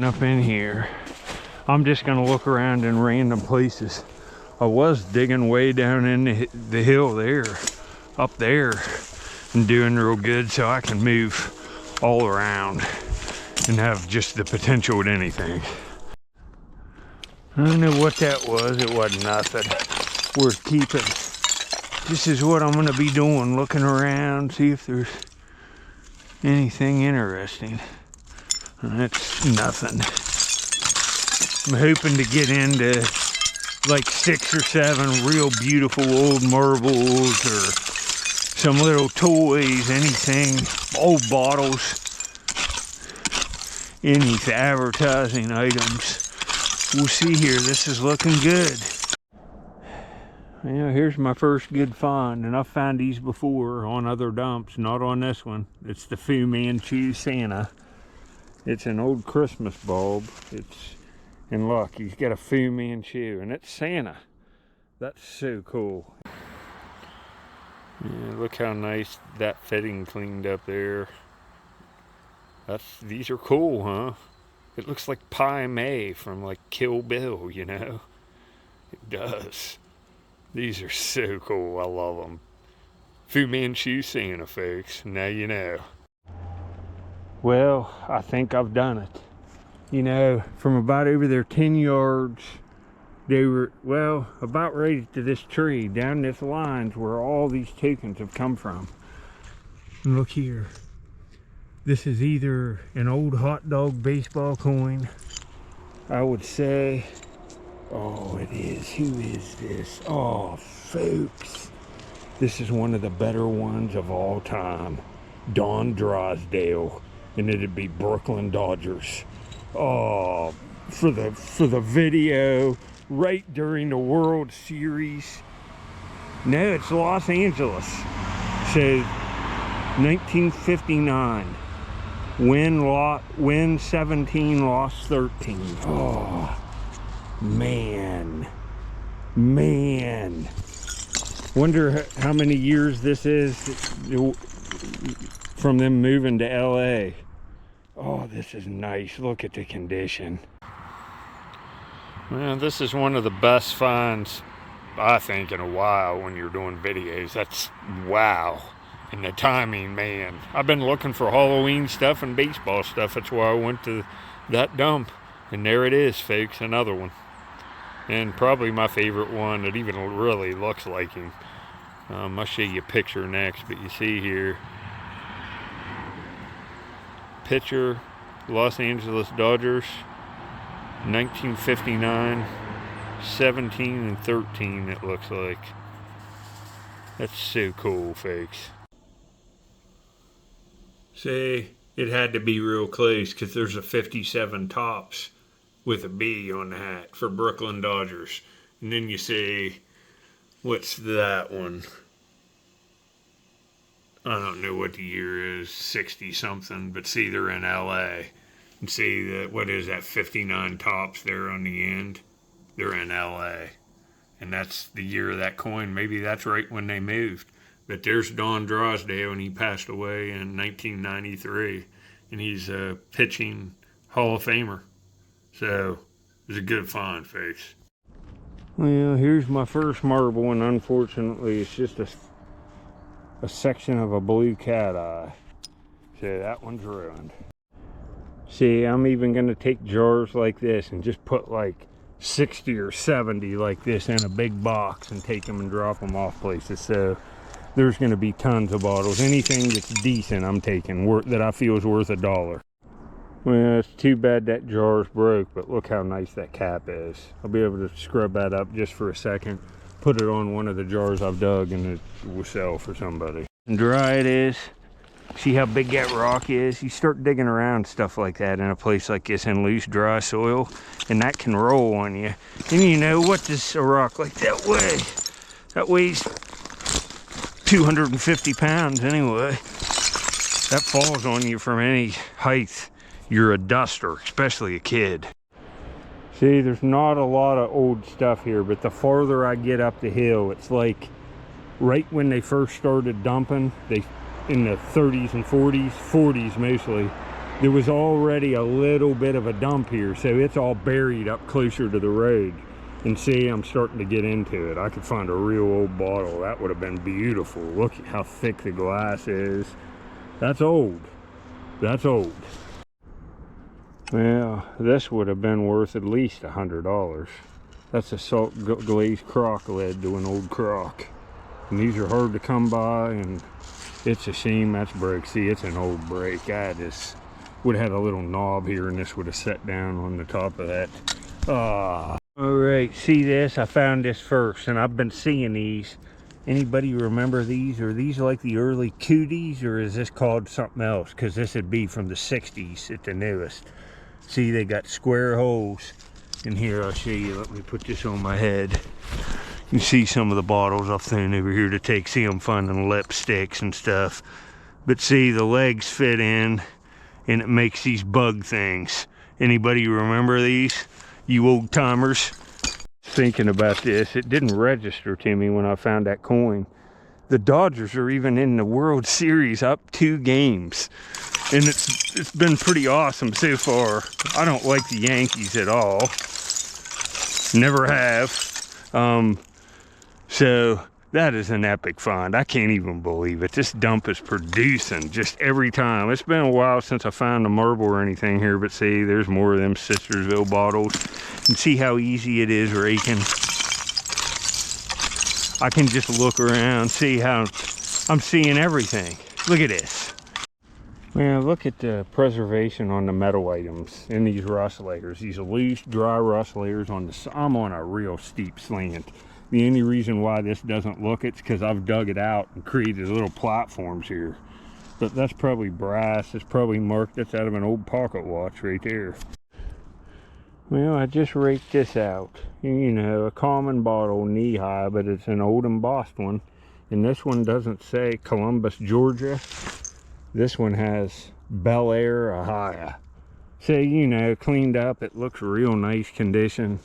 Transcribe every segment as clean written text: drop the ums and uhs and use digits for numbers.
Up in here, I'm just gonna look around in random places. I was digging way down in the hill there, up there, and doing real good so I can move all around and have just the potential at anything. I don't know what that was. It wasn't nothing worth keeping. This is what I'm gonna be doing, looking around, see if there's anything interesting. That's nothing. I'm hoping to get into like 6 or 7 real beautiful old marbles or some little toys, anything, old bottles, any advertising items. We'll see here. This is looking good. Yeah, here's my first good find, and I've found these before on other dumps, not on this one. It's the Fu Manchu Santa. It's an old Christmas bulb. It's, and look, he's got a Fu Manchu, and it's Santa. That's so cool. Yeah, look how nice that fitting cleaned up there. These are cool, huh? It looks like Pai Mei from like Kill Bill, you know? It does. These are so cool. I love them. Fu Manchu Santa, folks. Now you know. Well, I think I've done it. You know, from about over there 10 yards, they were, well, about right to this tree, down this line's where all these tokens have come from. And look here. This is either an old hot dog baseball coin, I would say. Oh, it is. Who is this? Oh, folks. This is one of the better ones of all time. Don Drysdale. And it'd be Brooklyn Dodgers. Oh, for the video right during the World Series. No, it's Los Angeles. So 1959. Win 17, lost 13. Oh, man. Wonder how many years this is from them moving to LA. Oh, this is nice. Look at the condition. Well, this is one of the best finds, I think, in a while when you're doing videos. That's wow. And the timing, man. I've been looking for Halloween stuff and baseball stuff. That's why I went to that dump. And there it is, folks. Another one. And probably my favorite one. It even really looks like him. I'll show you a picture next. But you see here. Pitcher, Los Angeles Dodgers, 1959, 17 and 13 it looks like. That's so cool, folks. See, it had to be real close because there's a 57 tops with a B on the hat for Brooklyn Dodgers. And then you say, what's that one? I don't know what the year is, 60 something, but see, they're in LA. And see that, what is that, 59 tops there on the end? They're in LA. And that's the year of that coin. Maybe that's right when they moved. But there's Don Drysdale, and he passed away in 1993. And he's a pitching Hall of Famer. So, it was a good find, folks. Well, here's my first marble, and unfortunately, it's just a section of a blue cat eye. So that one's ruined. See, I'm even going to take jars like this and just put like 60 or 70 like this in a big box and take them and drop them off places. So there's going to be tons of bottles. Anything that's decent I'm taking that I feel is worth $1. Well, it's too bad that jar's broke, but look how nice that cap is. I'll be able to scrub that up just for a second. Put it on one of the jars I've dug and it will sell for somebody. And dry it is. See how big that rock is? You start digging around stuff like that in a place like this in loose, dry soil, and that can roll on you. And you know, what does a rock like that weigh? That weighs 250 pounds anyway. That falls on you from any height. You're a duster, especially a kid. See, there's not a lot of old stuff here, but the farther I get up the hill, it's like right when they first started dumping, in the 30s and 40s mostly, there was already a little bit of a dump here, so it's all buried up closer to the road. And see, I'm starting to get into it. I could find a real old bottle. That would have been beautiful. Look at how thick the glass is. That's old. That's old. Well, this would have been worth at least $100. That's a salt glazed crock lid to an old crock. And these are hard to come by, and it's a shame that's broke. See, it's an old break. I just would have had a little knob here, and this would have set down on the top of that. Ah. All right, see this? I found this first, and I've been seeing these. Anybody remember these? Are these like the early cooties, or is this called something else? Because this would be from the 60s at the newest. See, they got square holes. And here, I'll show you. Let me put this on my head. You can see some of the bottles I've thrown over here to take. See, I'm finding lipsticks and stuff. But see, the legs fit in, and it makes these bug things. Anybody remember these? You old timers? Thinking about this, it didn't register to me when I found that coin. The Dodgers are even in the World Series, up 2 games. And it's been pretty awesome so far. I don't like the Yankees at all. Never have. So that is an epic find. I can't even believe it. This dump is producing just every time. It's been a while since I found a marble or anything here, but see, there's more of them Sistersville bottles. And see how easy it is raking. I can just look around, see how I'm seeing everything. Look at this. Man, look at the preservation on the metal items in these rust layers. These loose, dry rust layers on the, I'm on a real steep slant. The only reason why this doesn't look, it's because I've dug it out and created little platforms here. But that's probably brass. It's probably marked. That's out of an old pocket watch right there. Well, I just raked this out. You know, a common bottle, knee high, but it's an old embossed one. And this one doesn't say Columbus, Georgia. This one has Bel Air, Ohio. So, you know, cleaned up. It looks real nice condition.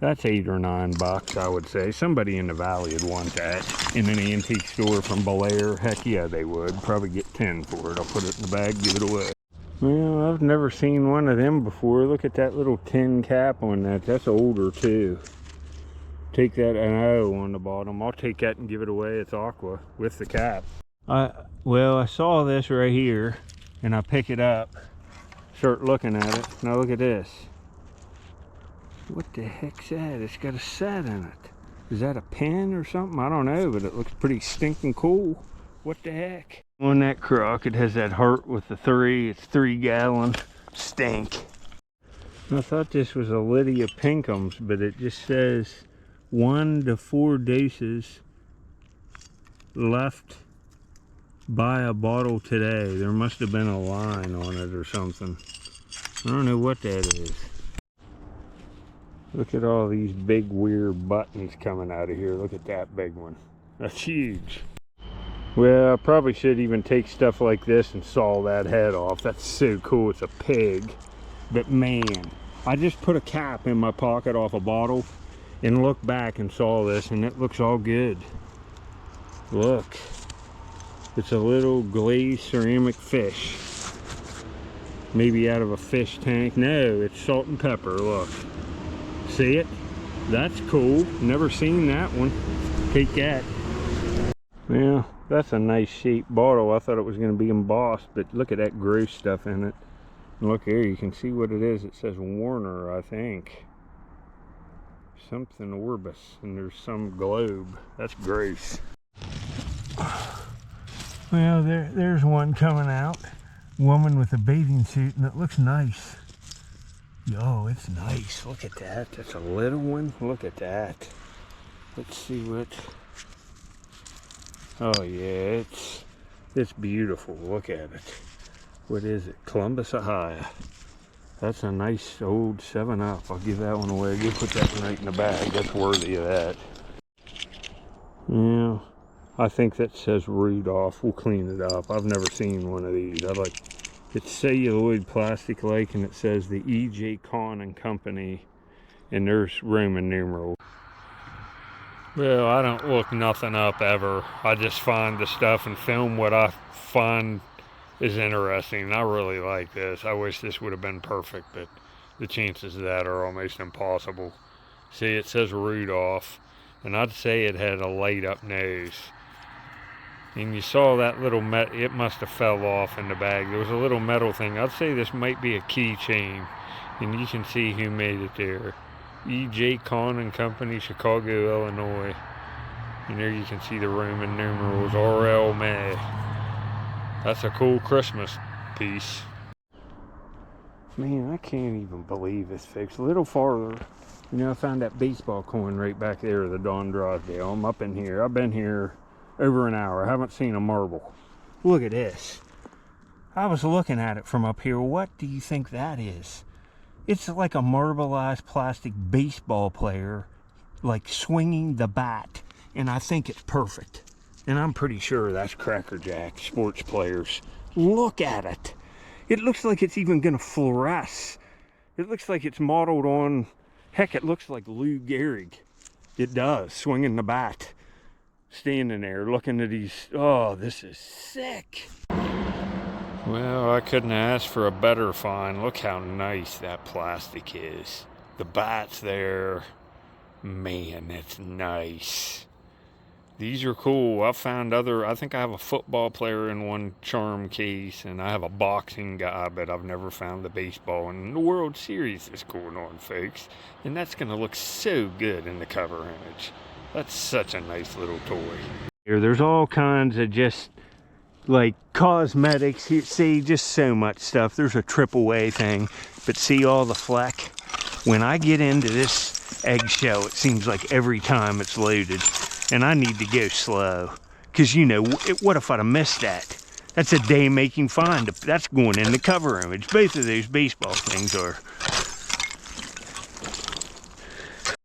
That's $8 or $9, I would say. Somebody in the valley would want that in an antique store from Bel Air. Heck yeah, they would. Probably get 10 for it. I'll put it in the bag, give it away. Well, I've never seen one of them before. Look at that little tin cap on that. That's older too. Take that, an O on the bottom. I'll take that and give it away. It's aqua with the cap. Well, I saw this right here, and I pick it up, start looking at it. Now look at this. What the heck's that? It's got a set in it. Is that a pen or something? I don't know, but it looks pretty stinking cool. What the heck? On that crock, it has that heart with the 3. It's 3-gallon. Stink. I thought this was a Lydia Pinkham's, but it just says 1 to 4 doses left. Buy a bottle today. There must have been a line on it or something. I don't know what that is. Look at all these big weird buttons coming out of here. Look at that big one. That's huge. Well, I probably should even take stuff like this and saw that head off. That's so cool. It's a pig. But man, I just put a cap in my pocket off a bottle and looked back and saw this, and it looks all good. Look. It's a little glazed ceramic fish. Maybe out of a fish tank. No, it's salt and pepper. Look. See it? That's cool. Never seen that one. Take that. Well, that's a nice shaped bottle. I thought it was going to be embossed, but look at that gross stuff in it. And look here, you can see what it is. It says Warner, I think. Something Orbis, and there's some globe. That's gross. Well, there's one coming out. Woman with a bathing suit, and it looks nice. Oh, it's nice. Look at that. That's a little one. Look at that. Let's see what... Oh, yeah, it's beautiful. Look at it. What is it? Columbus, Ohio. That's a nice old 7-Up. I'll give that one away. You put that one right in the bag. That's worthy of that. Yeah, I think that says Rudolph. We'll clean it up. I've never seen one of these. It's celluloid plastic like, and it says the E.J. Kahn and Company, and there's Roman numerals. Well, I don't look nothing up ever. I just find the stuff and film what I find is interesting. I really like this. I wish this would have been perfect, but the chances of that are almost impossible. See, it says Rudolph, and I'd say it had a light up nose. And you saw that little it must have fell off in the bag. There was a little metal thing. I'd say this might be a keychain, and you can see who made it there. E.J. Kahn and Company, Chicago, Illinois. And there you can see the Roman numerals, R.L. May. That's a cool Christmas piece. Man, I can't even believe this, folks. A little farther, you know, I found that baseball coin right back there, the Don Drysdale. I'm up in here. I've been here over an hour. I haven't seen a marble. Look at this. I was looking at it from up here. What do you think that is? It's like a marbleized plastic baseball player, like swinging the bat. And I think it's perfect. And I'm pretty sure that's Cracker Jack, sports players. Look at it. It looks like it's even gonna fluoresce. It looks like it's modeled on, heck, it looks like Lou Gehrig. It does, swinging the bat. Standing there looking at these, oh, this is sick. Well, I couldn't ask for a better find. Look how nice that plastic is. The bat's there. Man, it's nice. These are cool. I found I think I have a football player in one charm case, and I have a boxing guy, but I've never found the baseball. And the World Series is going on, folks. And that's going to look so good in the cover image. That's such a nice little toy. There's all kinds of just like cosmetics. See, just so much stuff. There's a AAA thing, but see all the fleck? When I get into this eggshell, it seems like every time it's loaded. And I need to go slow, because you know, what if I'd have missed that? That's a day-making find. That's going in the cover image. Both of those baseball things are.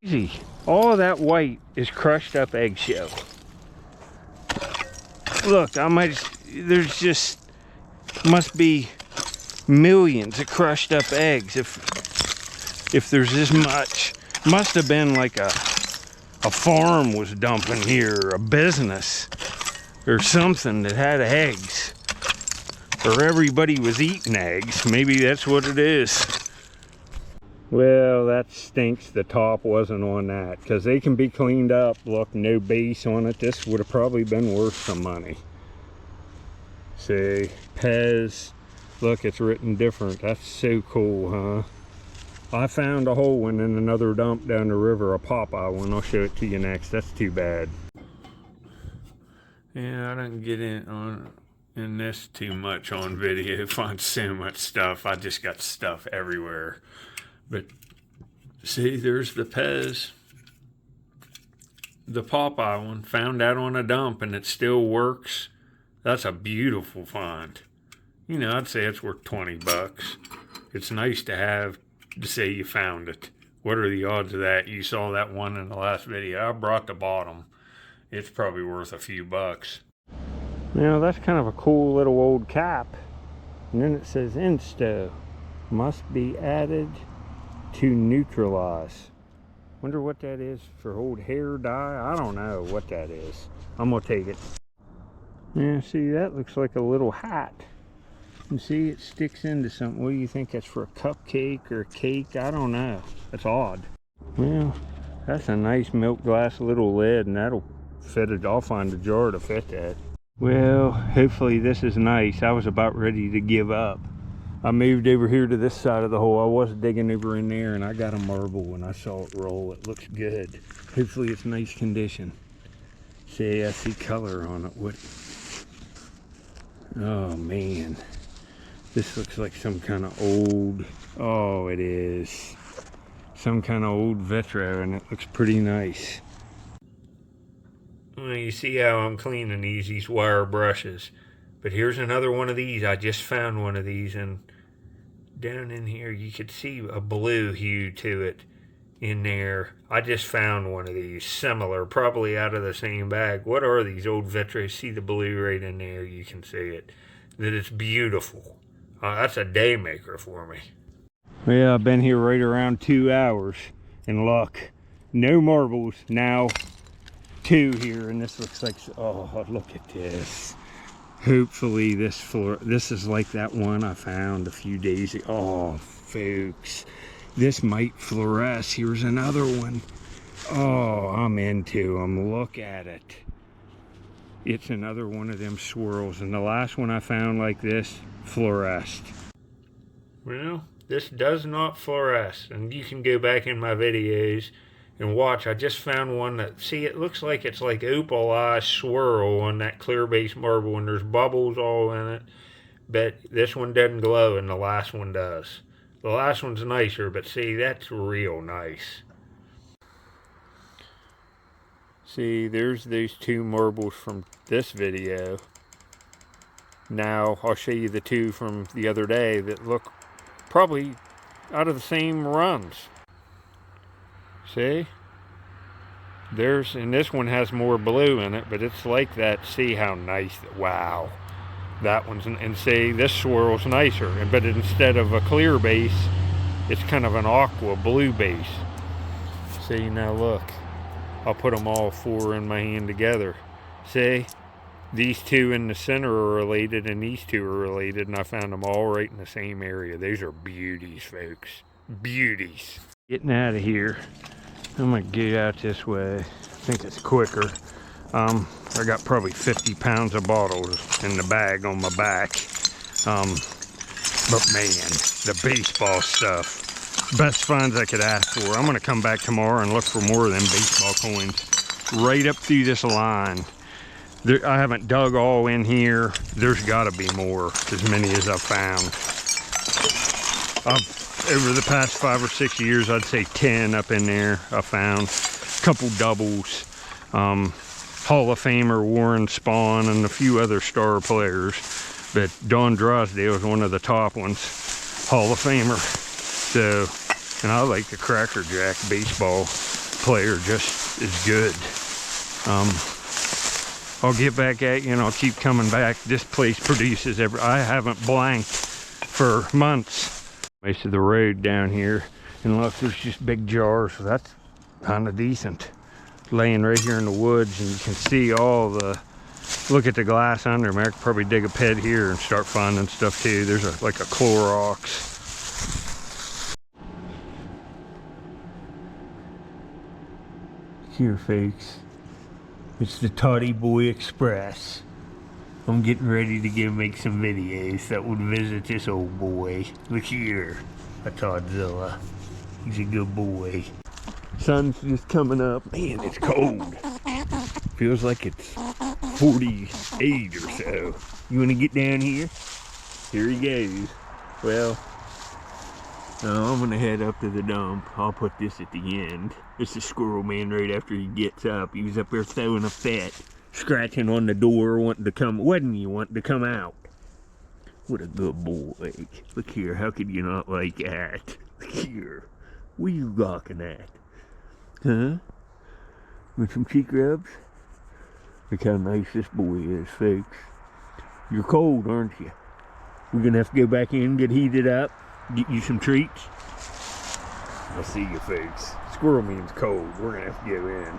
Easy. All of that white is crushed up eggshell. Look, there's just, must be millions of crushed up eggs if there's this much. Must have been like a farm was dumping here, a business or something that had eggs, or everybody was eating eggs. Maybe that's what it is. Well, that stinks the top wasn't on that, because they can be cleaned up. Look, no base on it. This would have probably been worth some money. See, Pez, look, it's written different. That's so cool, huh? I found a whole one in another dump down the river, a Popeye one. I'll show it to you next. That's too bad. Yeah, I didn't get in this too much on video. Find so much stuff. I just got stuff everywhere. But see, there's the Pez. The Popeye one. Found that on a dump, and it still works. That's a beautiful find. You know, I'd say it's worth 20 bucks. It's nice to have to say you found it. What are the odds of that? You saw that one in the last video. I brought the bottom. It's probably worth a few bucks. Now that's kind of a cool little old cap. And then it says Insto must be added to neutralize. Wonder what that is for old hair dye. I don't know what that is. I'm gonna take it. Yeah, see, that looks like a little hat. You see, it sticks into something. What do you think that's for, a cupcake or a cake? I don't know. That's odd. Well, that's a nice milk glass little lid, and that'll fit it. I'll find a jar to fit that. Well, hopefully this is nice. I was about ready to give up. I moved over here to this side of the hole. I was digging over in there, and I got a marble when I saw it roll. It looks good. Hopefully it's nice condition. See, I see color on it. What? Oh, man. This looks like some kind of old, oh, it is. Some kind of old vitro, and it looks pretty nice. Well, you see how I'm cleaning these wire brushes. But here's another one of these. I just found one of these, and down in here you could see a blue hue to it in there. I just found one of these, similar, probably out of the same bag. What are these old vitros? See the blue right in there, you can see it. That it's beautiful. That's a day maker for me. Well, I've been here right around 2 hours, and look, no marbles. Now 2 here, and this looks like, oh, look at this. Hopefully this is like that one I found a few days ago. Oh, folks, this might fluoresce. Here's another one. Oh, I'm into them. Look at it. It's another one of them swirls, and the last one I found like this fluoresced. Well, this does not fluoresce, and you can go back in my videos and watch. I just found one that, see, it looks like it's like opalized swirl on that clear base marble, and there's bubbles all in it, but this one doesn't glow and the last one does. The last one's nicer, but see, that's real nice. See, there's those two marbles from this video. Now I'll show you the two from the other day that look probably out of the same runs. See? And this one has more blue in it, but it's like that. See how nice, wow. That one's, and see, this swirl's nicer, but instead of a clear base, it's kind of an aqua blue base. See, now look. I'll put them all four in my hand together. See? These two in the center are related, and these two are related, and I found them all right in the same area. These are beauties, folks. Beauties. Getting out of here. I'm gonna get out this way. I think it's quicker. I got probably 50 pounds of bottles in the bag on my back. But man, the baseball stuff. Best finds I could ask for. I'm gonna come back tomorrow and look for more of them baseball coins right up through this line. I haven't dug all in here. There's gotta be more, as many as I've found. Over the past 5 or 6 years, I'd say 10 up in there I found. A couple doubles. Hall of Famer Warren Spahn and a few other star players. But Don Drysdale is one of the top ones. Hall of Famer. So, and I like the Cracker Jack baseball player just as good. I'll get back at you and I'll keep coming back. This place produces I haven't blanked for months. Most of the road down here, and look, there's just big jars, so that's kind of decent. Laying right here in the woods, and you can see all the, look at the glass under them. I could probably dig a pit here and start finding stuff too. There's like a Clorox. Here, folks. It's the Toddy Boy Express. I'm getting ready to make some videos that would visit this old boy. Look here, a Toddzilla. He's a good boy. Sun's just coming up. Man, it's cold. Feels like it's 48 or so. You want to get down here? Here he goes. Well, now I'm going to head up to the dump. I'll put this at the end. It's the squirrel man right after he gets up. He was up there throwing a fit, scratching on the door, wanting to come out. What a good boy. Look here, how could you not like that? Look here. What are you gawking at? Huh? With some cheek rubs? Look how nice this boy is, folks. You're cold, aren't you? We're gonna have to go back in, get heated up, get you some treats. I'll see you, folks. Squirrel man's cold. We're gonna have to go in.